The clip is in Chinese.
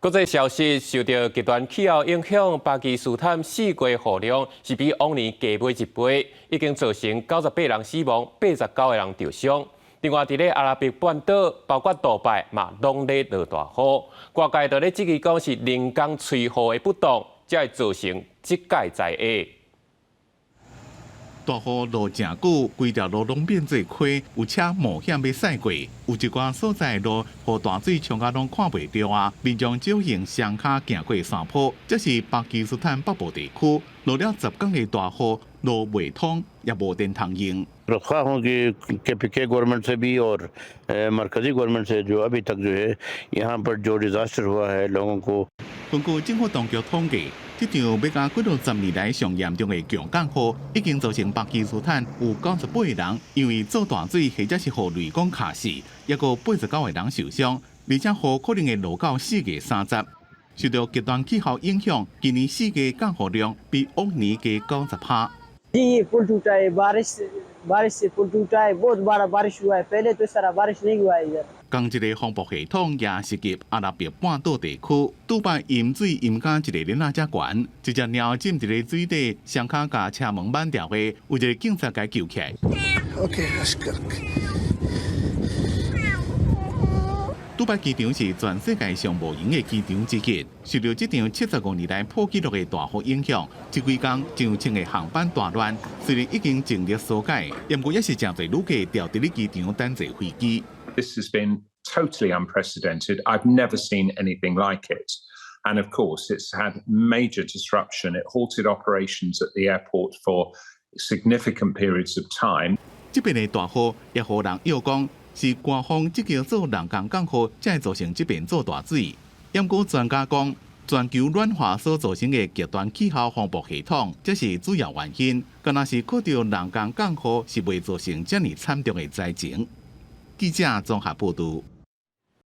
国际消息，受到极端气候影响，巴基斯坦4月雨量是比往年加倍1倍，已经造成98人死亡，89个人受伤。另外，伫咧阿拉伯半岛，包括杜拜嘛，拢咧落大雨，各界都咧质疑讲是人工吹雨的不当，才会造成这届灾厄。 大雨落正久，规条路拢变做溪，有车冒险要驶过。有一寡所在路，雨大水冲甲拢看袂到啊！民众少行双脚行过山坡。这是巴基斯坦北部地区落了10天的大雨，路未通，也无电通用。 रखा हूँ कि के गवर्नमेंट से भी और मरकजी गवर्नमेंट से जो अभी तक जो है यहाँ पर जो डिजास्टर हुआ है लोगों को 根据政府当局统计，这场要甲几60年来上严重的强降雨，已经造成巴基斯坦有98个人因为做大水或者是雨雷公卡死，也有89个人受伤，而且雨可能会落到4月30。受到极端气候影响，今年4月降雨量比往年加90%。 जी पुल टूटा है बारिश से पुल टूटा है बहुत बड़ा बारिश हुआ है पहले तो सारा बारिश नहीं हुआ है इधर 同一个防暴系统也涉及阿拉伯半岛地区，杜拜饮水饮甲一个莲仔遮悬，一只鸟浸伫个水底，双脚甲车门挽掉的，有一个警察甲救起来。杜拜机场是全世界上无人的机场之一，受到这场75年来破纪录的大雨影响，这几天上千个航班大乱。虽然已经尽力疏解，不过也是真侪旅客掉伫咧机场等坐飞机。 This has been totally unprecedented. I've never seen anything like it. And of course, it's had major disruption. It halted operations at the airport for significant periods of time. 这边的大雨也予人诱讲是官方即叫做人工降雨，才会造成这边做大水。不过专家讲，全球暖化所造成的极端气候风暴系统，这是主要原因。敢若是靠着人工降雨，是未造成这么惨重的灾情。记者综合报道。